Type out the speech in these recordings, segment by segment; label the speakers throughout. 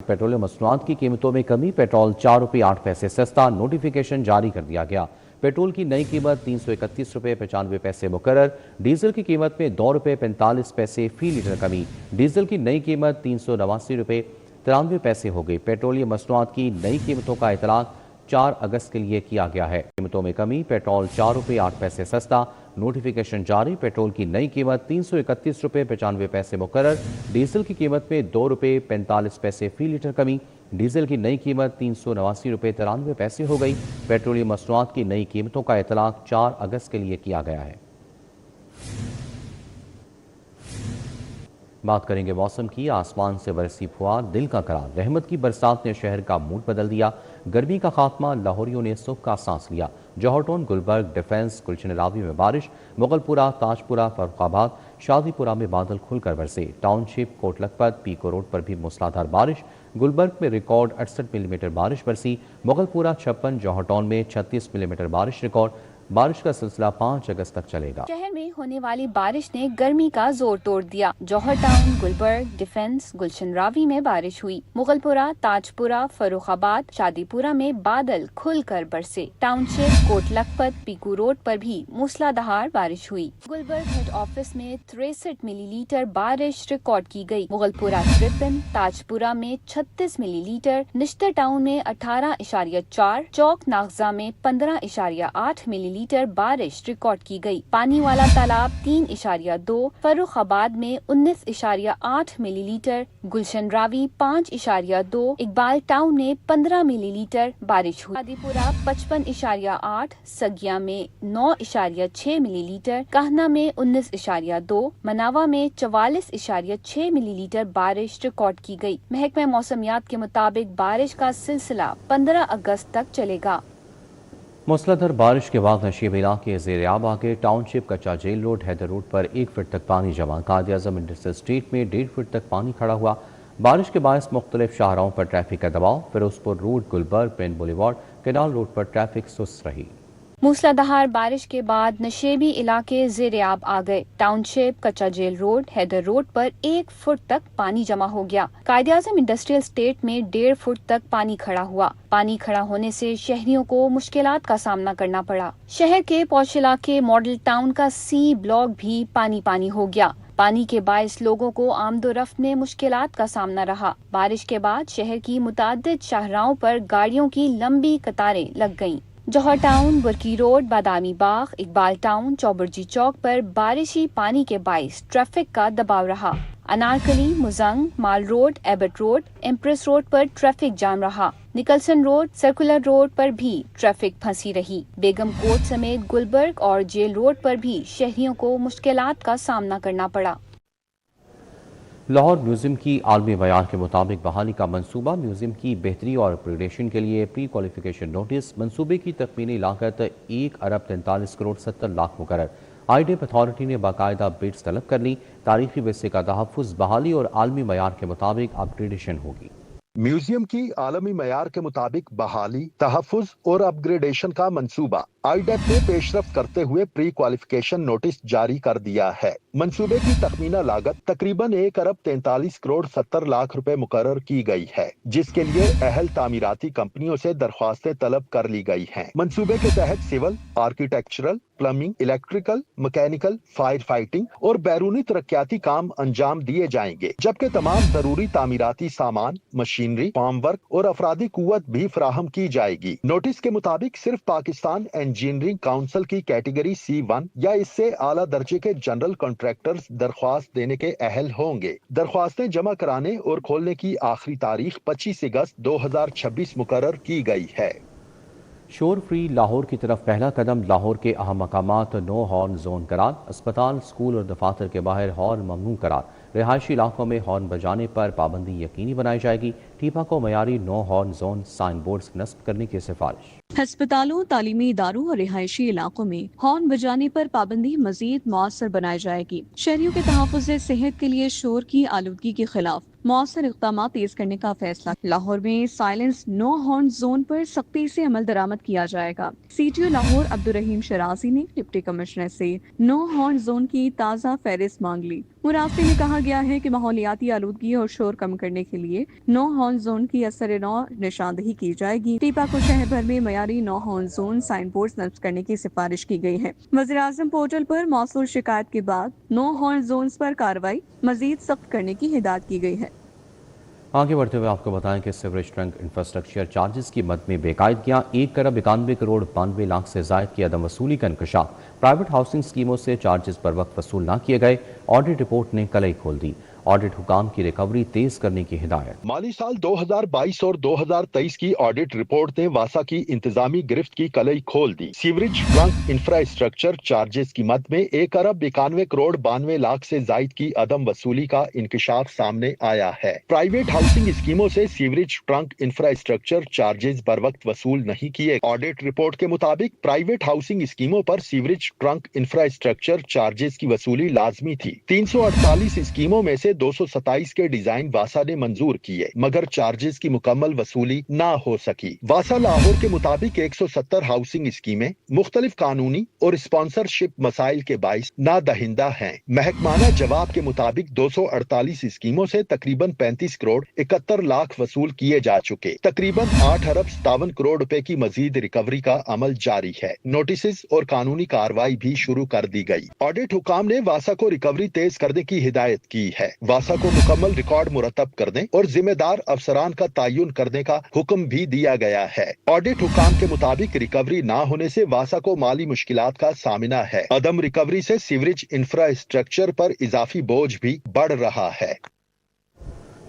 Speaker 1: Petroleum मसनूआत की कीमतों में कमी। पेट्रोल 4 रुपये 8 पैसे सस्ता। नोटिफिकेशन जारी कर दिया गया। पेट्रोल की नई कीमत 331 रुपये 95 पैसे मुकर्रर। डीजल की कीमत में 2 रुपये 45 पैसे फी लीटर कमी। डीजल की नई कीमत 389 रुपये 93 पैसे हो गई। पेट्रोलियम मसनूआत की नई कीमतों का इतलाक 4 अगस्त के लिए किया गया है। कीमतों में कमी। पेट्रोल 4 रुपये 8 पैसे सस्ता। नोटिफिकेशन जारी। पेट्रोल की नई कीमत 331 रुपये 95 पैसे मुकर्रर। डीजल की कीमत में 2 रुपये 45 पैसे फी लीटर कमी। डीजल की नई कीमत 389 रुपये 93 पैसे हो गई। पेट्रोलियम मसनूआत की नई कीमतों का इतलाक 4 अगस्त के लिए किया गया है। बात करेंगे मौसम की। आसमान से बरसी फुहार, दिल का करार। रहमत की बरसात ने शहर का मूड बदल दिया। गर्मी का खात्मा, लाहौरियों ने सुख का सांस लिया। जौहर टाउन, गुलबर्ग, डिफेंस, गुलशन रावी में बारिश। मुगलपुरा, ताजपुरा, फर्रुखाबाद, शादीपुरा में बादल खुलकर बरसे। टाउनशिप, कोट लखपत, पीको रोड पर भी मूसलाधार बारिश। गुलबर्ग में रिकॉर्ड 68 मिलीमीटर बारिश बरसी। मुगलपुरा 56, जौहर टाउन में 36 मिलीमीटर बारिश रिकॉर्ड। बारिश का सिलसिला 5 अगस्त तक चलेगा।
Speaker 2: शहर में होने वाली बारिश ने गर्मी का जोर तोड़ दिया। जौहर टाउन, गुलबर्ग, डिफेंस, गुलशन रावी में बारिश हुई। मुगलपुरा, ताजपुरा, फर्रुखाबाद, शादीपुरा में बादल खुलकर बरसे। टाउनशिप, कोट लखपत, पीकू रोड पर भी मूसलाधार बारिश हुई। गुलबर्ग हेड ऑफिस में 63 मिलीलीटर बारिश रिकॉर्ड की गई। मुगलपुरा 53, ताजपुरा में 36 मिलीलीटर, निश्तर टाउन में 18.4, चौक नागजा में 15.8 मिलीलीटर बारिश रिकॉर्ड की गई। पानी वाला तालाब 3.2, फर्रुखाबाद में 19.8 मिलीलीटर, गुलशन रावी 5.2, इकबाल टाउन में 15 मिलीलीटर बारिश हुई। शादीपुरा 55.8, सगिया में 9.6 मिलीलीटर, काहना में 19.2, मनावा में 44.6 मिलीलीटर बारिश रिकॉर्ड की गई। महकमा मौसमियात के मुताबिक बारिश का सिलसिला 15 अगस्त तक चलेगा।
Speaker 1: मूसलाधार बारिश के बाद नशीब इलाके ज़ेर-ए-आब आ गए। टाउनशिप, कच्चा जेल रोड, हैदर रोड पर 1 फुट तक पानी जमा। कायद-ए-आज़म इंडस्ट्रियल स्ट्रीट में 1.5 फुट तक पानी खड़ा हुआ। बारिश के बायस मुख्तलिफ शाहराहों पर ट्रैफिक का दबाव। Ferozepur road, Gulberg, print boulevard, canal road पर ट्रैफिक सुस्त रही।
Speaker 2: मूसलाधार बारिश के बाद नशेबी इलाके ज़ेर-ए-आब आ गए। टाउनशिप, कच्चा जेल रोड, हैदर रोड पर 1 फुट तक पानी जमा हो गया। कायद-ए-आज़म इंडस्ट्रियल स्टेट में 1.5 फुट तक पानी खड़ा हुआ। पानी खड़ा होने से शहरियों को मुश्किलात का सामना करना पड़ा। शहर के पौश इलाके मॉडल टाउन का C ब्लॉक भी पानी पानी हो गया। पानी के बायस लोगों को आमदोरफ्त में मुश्किलात का सामना रहा। बारिश के बाद शहर की मुताद्दिद शाहराहों पर गाड़ियों की लंबी कतारें लग गईं। Johar Town, Burki Road, Badami Bagh, Iqbal Town, Chauburji Chowk पर बारिशी पानी के बायस ट्रैफिक का दबाव रहा। Anarkali, Mozang, Mall Road, Abbott Road, Empress Road पर ट्रैफिक जाम रहा। निकलसन रोड, सर्कुलर रोड पर भी ट्रैफिक फंसी रही। बेगम कोट समेत गुलबर्ग और जेल रोड पर भी शहरियों को मुश्किलात का सामना करना पड़ा।
Speaker 1: लाहौर म्यूजियम की आलमी मयार के मुताबिक बहाली का मंसूबा। म्यूजियम की बेहतरी और अपग्रेडेशन के लिए प्री क्वालिफिकेशन नोटिस। मंसूबे की तखमीनी लागत 1 अरब 43 करोड़ 70 लाख मुकर्रर। आईडेप अथॉरिटी ने बाकायदा बिड्स तलब कर ली। तारीखी विरसे का तहफ़्फ़ुज़, बहाली और आलमी मयार के मुताबिक अपग्रेडेशन होगी।
Speaker 3: म्यूजियम की आलमी मयार के मुताबिक बहाली, तहफ़्फ़ुज़ और अपग्रेडेशन का मंसूबा आईडेप ने पेशरफ्त करते हुए प्री क्वालिफिकेशन नोटिस जारी कर दिया है। मंसूबे की तखमीना लागत तकरीबन 1 अरब 43 करोड़ 70 लाख रुपए मुकर्रर की गई है, जिसके लिए अहल तामीराती कंपनियों से दरख्वास्तें तलब कर ली गई हैं। मंसूबे के तहत civil, architectural, plumbing, electrical, mechanical, fire fighting और बैरूनी तरक्याती काम अंजाम दिए जाएंगे, जबकि तमाम जरूरी तामीराती सामान, मशीनरी, फार्म वर्क और अफरादी कुव्वत भी फराहम की जाएगी। नोटिस के मुताबिक सिर्फ पाकिस्तान इंजीनियरिंग काउंसिल की कैटेगरी C1 या इससे आला दर्जे के जनरल कॉन्ट्रैक्टर्स दरख्वास्त देने के अहल होंगे। दरख्वास्तें जमा कराने और खोलने की आखिरी तारीख 25 अगस्त 2026 मुकर्रर की गई है।
Speaker 1: शोर फ्री लाहौर की तरफ पहला कदम। लाहौर के अहम मकामात नो हॉर्न जोन करार। अस्पताल, स्कूल और दफातर के बाहर हॉर्न ममनू करार। रिहायशी इलाकों में हॉर्न बजाने पर पाबंदी यकीनी बनाई जाएगी। टीपा को मयारी no horn zone sign boards नस्ब करने की सिफारिश।
Speaker 4: अस्पतालों, तालीमी इदारों और रिहायशी इलाकों में हॉर्न बजाने पर पाबंदी मजीद मौसर बनाई जाएगी। शहरियों के तहफ़्फ़ुज़ सेहत के लिए शोर की आलूदगी के खिलाफ मौसर इक़दामात तेज करने का फैसला। लाहौर में साइलेंस नो हॉर्न जोन पर सख्ती से अमल दरामद किया जाएगा। CTO लाहौर अब्दुर्रहीम शराजी ने डिप्टी कमिश्नर से नो हॉर्न जोन की ताज़ा फहरिस्त मांग ली। मुरास्ते में कहा गया है कि माहौलियाती आलूदगी और शोर कम करने के लिए नो हॉर्न जोन की असर नौ निशानदही की जाएगी। टीपा को शहर भर में मयारी no horn zone sign board नस्ब करने की सिफारिश की गई है। वज़ीर-ए-आज़म पोर्टल पर मौसूल शिकायत के बाद नो हॉर्न जोन पर कार्रवाई मजीद सख्त करने की हिदायत की गई है।
Speaker 1: आगे बढ़ते हुए आपको बताएं कि सीवरेज ट्रंक इंफ्रास्ट्रक्चर चार्जेस की मद में बेकायदगियां, 1,91,92,00,000 से जायद की अदम वसूली का इंकशाफ, प्राइवेट हाउसिंग स्कीमों से चार्जेस पर वक्त वसूल न किए गए, ऑडिट रिपोर्ट ने कलई खोल दी। ऑडिट हुकाम की रिकवरी तेज करने की हिदायत।
Speaker 3: माली साल 2022 और 2023 की ऑडिट रिपोर्ट ने वासा की इंतजामी गिरफ्त की कलई खोल दी। सीवरेज ट्रंक इंफ्रास्ट्रक्चर चार्जेस की मद में 1,91,92,00,000 से जायद की अदम वसूली का इंकशाफ सामने आया है। प्राइवेट हाउसिंग स्कीमों से सीवरेज ट्रंक इंफ्रास्ट्रक्चर चार्जेस बर वक्त वसूल नहीं किए। ऑडिट रिपोर्ट के मुताबिक प्राइवेट हाउसिंग स्कीमों पर सीवरेज ट्रंक इंफ्रास्ट्रक्चर चार्जेस की वसूली लाजमी थी। 348 स्कीमों में से 227 के डिजाइन वासा ने मंजूर किए, मगर चार्जेस की मुकम्मल वसूली ना हो सकी। वासा लाहौर के मुताबिक 170 हाउसिंग स्कीमें मुख्तलिफ कानूनी और स्पॉन्सरशिप मसाइल के बाइस ना दहिंदा हैं। महकमाना जवाब के मुताबिक 248 स्कीमों से तकरीबन 35 करोड़ 71 लाख वसूल किए जा चुके। तकरीबन 8 अरब 57 करोड़ रुपए की मजीद रिकवरी का अमल जारी है। नोटिस और कानूनी कार्रवाई भी शुरू कर दी गई। ऑडिट हुकाम ने वासा को रिकवरी तेज करने की हिदायत की है। वासा को मुकम्मल रिकॉर्ड मुरतब करने और जिम्मेदार अफसरान का तयन करने का हुक्म भी दिया गया है। ऑडिट हुकाम के मुताबिक रिकवरी ना होने से वासा को माली मुश्किलात का सामना है। अदम रिकवरी से सीवरेज इंफ्रास्ट्रक्चर पर इजाफी बोझ भी बढ़ रहा है।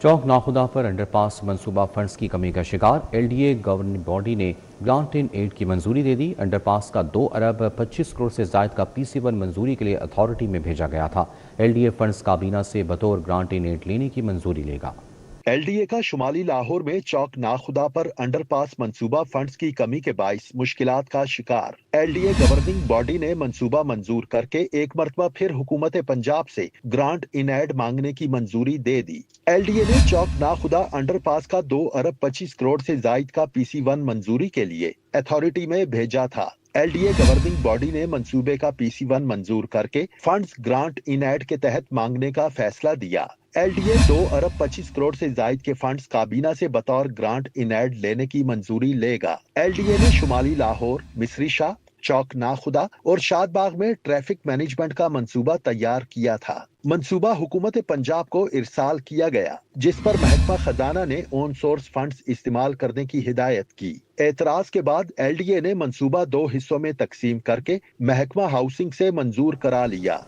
Speaker 1: चौक नाखुदा पर अंडरपास मंसूबा फंड्स की कमी का शिकार, LDA गवर्निंग बॉडी ने ग्रांट इन एड की मंजूरी दे दी। अंडरपास का 2 अरब 25 करोड़ से जायद का PC1 मंजूरी के लिए अथॉरिटी में भेजा गया था। LDA फंड्स काबीना से बतौर ग्रांट इन एड लेने की मंजूरी लेगा।
Speaker 3: LDA का शुमाली लाहौर में चौक नाखुदा पर अंडरपास मंसूबा फंड्स की कमी के बाइस मुश्किलात का शिकार। LDA गवर्निंग बॉडी ने मंसूबा मंजूर करके एक मरतबा फिर हुकूमत पंजाब से ग्रांट इन एड मांगने की मंजूरी दे दी। LDA ने चौक नाखुदा अंडरपास का 2 अरब 25 करोड़ से जायद का PC1 मंजूरी के लिए अथॉरिटी में भेजा था। LDA गवर्निंग बॉडी ने मंसूबे का PC1 मंजूर करके फंड्स ग्रांट इन एड के तहत मांगने का फैसला दिया। LDA 2 अरब 25 करोड़ से जायद के फंड्स काबीना से बतौर ग्रांट इन एड लेने की मंजूरी लेगा। LDA ने शुमाली लाहौर, मिस्री शाह, चौक नाखुदा और शादबाग में ट्रैफिक मैनेजमेंट का मंसूबा तैयार किया था। मंसूबा हुकूमत पंजाब को इरसाल किया गया, जिस पर महकमा खजाना ने ऑन सोर्स फंड्स इस्तेमाल करने की हिदायत की। एतराज के बाद LDA ने मंसूबा 2 हिस्सों में तकसीम करके महकमा हाउसिंग से मंजूर करा लिया।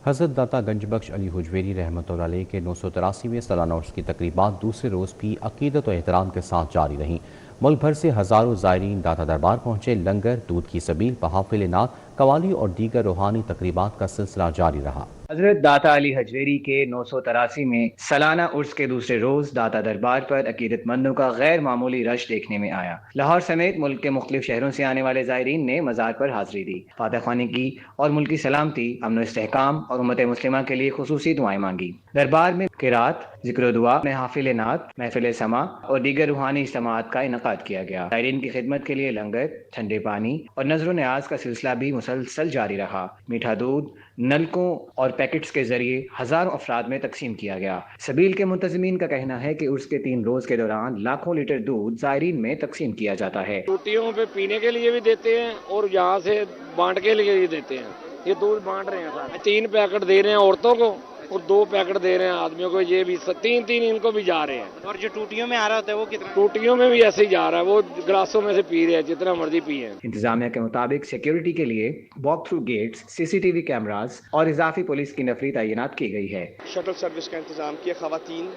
Speaker 1: हज़रत दाता गंजबख्श अली हुजवेरी रहमतुल्लाह अलैह के 983वें सालाना उर्स की तकरीबात दूसरे रोज़ भी अकीदत और एहतराम के साथ जारी रहीं। मुल्क भर से हज़ारों ज़ायरीन दाता दरबार पहुँचे। लंगर, दूध की सबील, महाफिल नात, कवाली और दीगर रूहानी तकरीबात का सिलसिला जारी रहा।
Speaker 5: हजरत दाता अली हजवेरी के 983 में सालाना उर्स के दूसरे रोज दाता दरबार पर अकीदतमंदों का गैर मामूली रश देखने में आया। लाहौर समेत मुल्क के मुख्तलिफ शहरों से आने वाले ज़ायरीन ने मज़ार पर हाज़िरी दी, फातह ख़्वानी की और मुल्की सलामती, अमन इस्तेहकाम और उम्मत मुस्लिमा के लिए खुसूसी दुआएं मांगी। दरबार में क़िरात, ज़िक्र दुआ, महफिल नात, महफिल समा और दीगर रूहानी इज्तिमाअत का इनकाद किया गया। ज़ायरीन की खिदमत के लिए लंगर, ठंडे पानी और नज़र न्याज का सिलसिला भी मुसलसल जारी रहा। मीठा दूध नलकों और पैकेट्स के जरिए हजारों अफराद में तकसीम किया गया। सबील के मुंतज़मीन का कहना है कि उर्स के 3 रोज के दौरान लाखों लीटर दूध ज़ायरीन में तकसीम किया जाता है।
Speaker 6: रोटियों पे पीने के लिए भी देते हैं और यहाँ से बांट के लिए भी देते हैं। ये दूध बांट रहे हैं, 3 पैकेट दे रहे हैं औरतों को और 2 पैकेट दे रहे हैं आदमियों को। ये भी 3 इनको भी जा रहे हैं।
Speaker 7: और जो टूटियों में आ रहा होता है वो कितना?
Speaker 6: टूटियों में भी ऐसे ही जा रहा है, वो गिलासों में से पी रहे हैं, जितना मर्जी पिए।
Speaker 5: इंतजामिया के मुताबिक सिक्योरिटी के लिए walk through gates, CCTV cameras और इजाफी पुलिस की नफरी तैनात की गई है।
Speaker 7: शटल सर्विस का इंतजाम किया खवातीन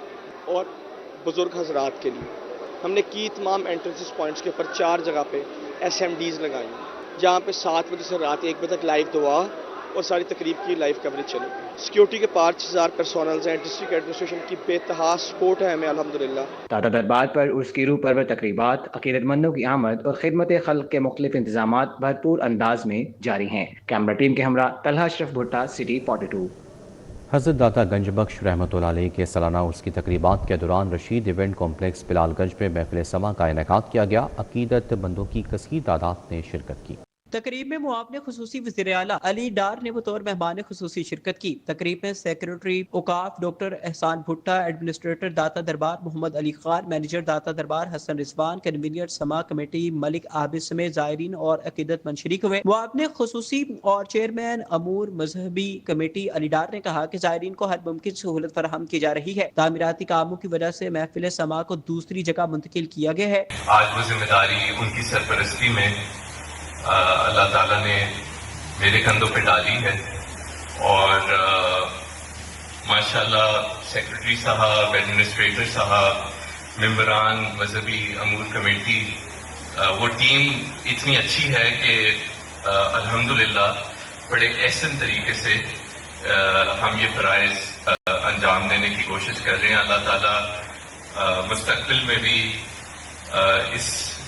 Speaker 7: और बुजुर्ग हजरात के लिए। हमने की तमाम एंट्रेंस पॉइंट्स के ऊपर 4 जगह पे SMDs लगाई, जहाँ पे 7 बजे से रात 1 बजे तक लाइव दुआ और सारी तकरीब की लाइव कवरेज चलेगी। सिक्योरिटी के 5000 पर्सोनल्स हैं। डिस्ट्रिक्ट एडमिनिस्ट्रेशन की बेतहा सपोर्ट है हमें अल्हम्दुलिल्लाह।
Speaker 5: दाता दरबार पर उर्स की रूह परवर तकरीबात, अकीदतमंदों की आमद और खिदमत खल्क के मुख्तलिफ इंतजामात भरपूर अंदाज में जारी हैं। कैमरा टीम के हमरा तलहा अशरफ भुट्टा, सिटी 42।
Speaker 1: حضرت داتا گنج بخش رحمۃ اللہ علیہ کے سالانہ عرس کی تقریبات کے دوران رشید ایونٹ کمپلیکس بلال گنج میں محفل سما کا انعقاد کیا گیا۔ عقیدت مندوں کی کثیر تعداد نے شرکت کی۔
Speaker 8: تقریب میں معاون خصوصی وزیر اعلیٰ علی ڈار نے بطور مہمان خصوصی شرکت کی۔ تقریب میں سیکریٹری اوقاف ڈاکٹر احسان بھٹا، ایڈمنسٹریٹر داتا دربار محمد علی خان، مینیجر داتا دربار حسن رضوان، کنوینر سما کمیٹی ملک عابد سمیت زائرین اور عقیدت مند شریک ہوئے۔ معاون خصوصی اور چیئرمین امور مذہبی کمیٹی علی ڈار نے کہا کہ زائرین کو ہر ممکن سہولت فراہم کی جا رہی ہے۔ تعمیراتی کاموں کی وجہ سے محفل سما کو دوسری جگہ منتقل کیا گیا ہے۔
Speaker 9: آج وہ ذمہ داری ان کی سرپرستی میں اللہ تعالیٰ نے میرے کندھوں پہ ڈالی ہے، اور ماشاءاللہ سیکرٹری صاحب، ایڈمنسٹریٹر صاحب، ممبران مذہبی امور کمیٹی، وہ ٹیم اتنی اچھی ہے کہ الحمدللہ بڑے احسن طریقے سے ہم یہ فرائض انجام دینے کی کوشش کر رہے ہیں۔ اللہ تعالیٰ مستقبل میں بھی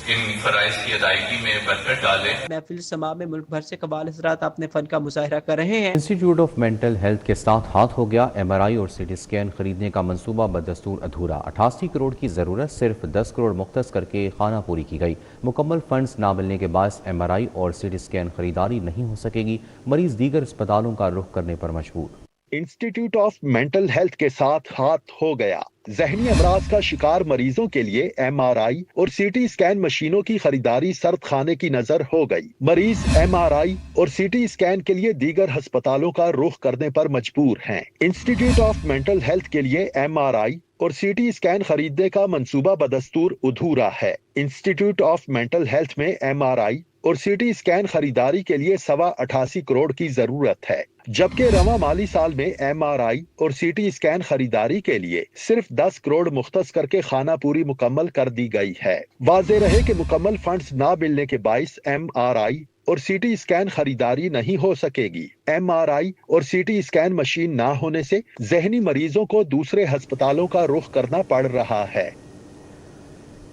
Speaker 9: ان فرائض کی ادائیگی میں برکت ڈالے۔
Speaker 8: محفل سما میں ملک بھر سے قبال حضرات اپنے فن کا مظاہرہ کر رہے ہیں۔
Speaker 1: انسٹی ٹیوٹ آف مینٹل ہیلتھ کے ساتھ ہاتھ ہو گیا۔ ایم آر آئی اور سی ٹی اسکین خریدنے کا منصوبہ بدستور ادھورا۔ 88 کروڑ کی ضرورت، صرف 10 کروڑ مختص کر کے خانہ پوری کی گئی۔ مکمل فنڈز نہ ملنے کے باعث ایم آر آئی اور سی ٹی اسکین خریداری نہیں ہو سکے گی۔ مریض دیگر اسپتالوں کا رخ کرنے پر مجبور۔
Speaker 3: انسٹیٹیوٹ آف مینٹل ہیلتھ کے ساتھ ہاتھ ہو گیا۔ ذہنی امراض کا شکار مریضوں کے لیے ایم آر آئی اور سی ٹی اسکین مشینوں کی خریداری سرد خانے کی نظر ہو گئی۔ مریض ایم آر آئی اور سی ٹی اسکین کے لیے دیگر ہسپتالوں کا رخ کرنے پر مجبور ہیں۔ انسٹیٹیوٹ آف مینٹل ہیلتھ کے لیے ایم آر آئی اور سی ٹی اسکین خریدنے کا منصوبہ بدستور ادھورا ہے۔ انسٹیٹیوٹ آف مینٹل ہیلتھ میں ایم آر آئی اور سی ٹی اسکین خریداری کے لیے 88 کروڑ کی ضرورت ہے، جبکہ رواں مالی سال میں ایم آر آئی اور سی ٹی اسکین خریداری کے لیے صرف 10 کروڑ مختص کر کے خانہ پوری مکمل کر دی گئی ہے۔ واضح رہے کہ مکمل فنڈز نہ ملنے کے باعث ایم آر آئی اور سی ٹی اسکین خریداری نہیں ہو سکے گی۔ ایم آر آئی اور سی ٹی اسکین مشین نہ ہونے سے ذہنی مریضوں کو دوسرے ہسپتالوں کا رخ کرنا پڑ رہا ہے۔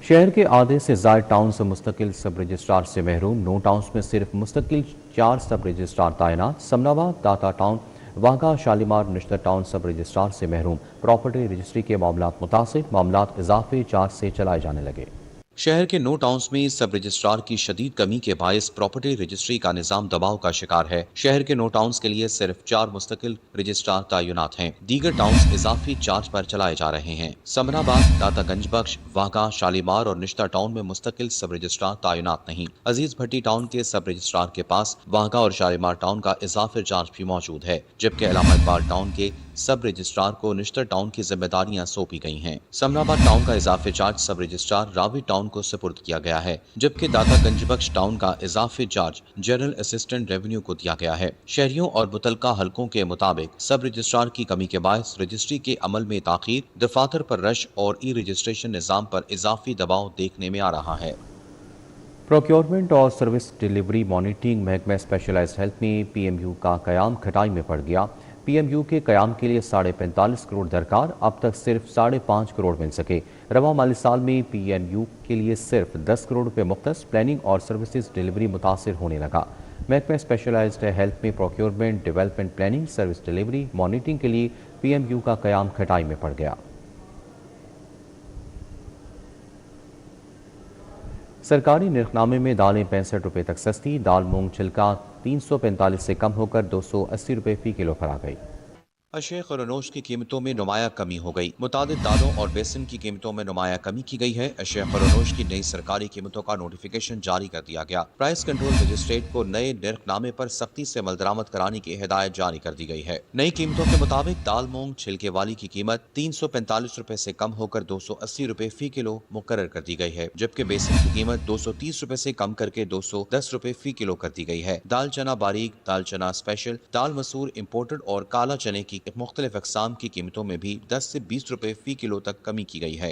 Speaker 1: شہر کے آدھے سے زائد ٹاؤن سے مستقل سب رجسٹرار سے محروم۔ 9 ٹاؤنز میں صرف مستقل 4 سب رجسٹرار تعینات۔ سمناباد، داتا ٹاؤن، واگا، شالیمار، نشتر ٹاؤن سب رجسٹرار سے محروم۔ پراپرٹی رجسٹری کے معاملات متاثر، معاملات اضافے چارج سے چلائے جانے لگے۔ شہر کے 9 ٹاؤنز میں سب رجسٹرار کی شدید کمی کے باعث پراپرٹی رجسٹری کا نظام دباؤ کا شکار ہے۔ شہر کے 9 ٹاؤنز کے لیے صرف 4 مستقل رجسٹرار تعینات ہیں، دیگر ٹاؤنز اضافی چارج پر چلائے جا رہے ہیں۔ سمناباد، داتا گنج بخش، واگا، شالیمار اور نشتر ٹاؤن میں مستقل سب رجسٹرار تعینات نہیں۔ عزیز بھٹی ٹاؤن کے سب رجسٹرار کے پاس واگا اور شالیمار ٹاؤن کا اضافی چارج بھی موجود ہے، جبکہ علامہ اقبال ٹاؤن کے سب رجسٹرار کو نشتر ٹاؤن کی ذمہ داریاں سونپی گئی ہیں۔ سمناباد ٹاؤن کا اضافی چارج سب رجسٹرار راوی ٹاؤن کو سپرد کیا گیا ہے، جبکہ داتا گنج بخش ٹاؤن کا اضافی چارج جنرل اسسٹنٹ ریونیو کو دیا گیا ہے۔ شہریوں اور متعلقہ حلقوں کے مطابق سب رجسٹرار کی کمی کے باعث رجسٹری کے عمل میں تاخیر، دفاتر پر رش اور ای رجسٹریشن نظام پر اضافی دباؤ دیکھنے میں آ رہا ہے۔ پروکیورمنٹ اور سروس ڈیلیوری مانیٹرنگ محکمہ اسپیشلائزڈ ہیلتھ میں پی ایم یو کا قیام کھٹائی میں پڑ گیا۔ پی ایم یو کے قیام کے لیے 45.5 کروڑ درکار، اب تک صرف 5.5 کروڑ مل سکے۔ رواں مالی سال میں پی ایم یو کے لیے صرف 10 کروڑ روپے مختص۔ پلاننگ اور سروسز ڈیلیوری متاثر ہونے لگا۔ محکمہ اسپیشلائزڈ ہیلتھ میں procurement, development, planning, service delivery, monitoring کے لیے پی ایم یو کا قیام کھٹائی میں پڑ گیا۔ سرکاری نرخنامے میں دالیں 65 روپے تک سستی، دال مونگ چھلکا 345 سے کم ہو کر 280 روپے فی کلو پر آ گئی۔ اشیاء خورنوش کی قیمتوں میں نمایاں کمی ہو گئی۔ متعدد دالوں اور بیسن کی قیمتوں میں نمایاں کمی کی گئی ہے۔ اشیاء خورنوش کی نئی سرکاری قیمتوں کا نوٹیفیکیشن جاری کر دیا گیا۔ پرائس کنٹرول مجسٹریٹ کو نئے نرخ نامے پر سختی سے عمل درآمد کرانے کی ہدایت جاری کر دی گئی ہے۔ نئی قیمتوں کے مطابق دال مونگ چھلکے والی کی قیمت 345 روپے سے کم ہو کر 280 روپے فی کلو مقرر کر دی گئی ہے، جبکہ بیسن کی قیمت 230 روپے سے کم کر کے 210 روپے فی کلو کر دی گئی ہے۔ دال چنا باریک، دال چنا اسپیشل، دال مسور امپورٹڈ اور کالا چنے کی مختلف اقسام کی قیمتوں میں بھی 10 سے 20 روپے فی کلو تک کمی کی گئی ہے۔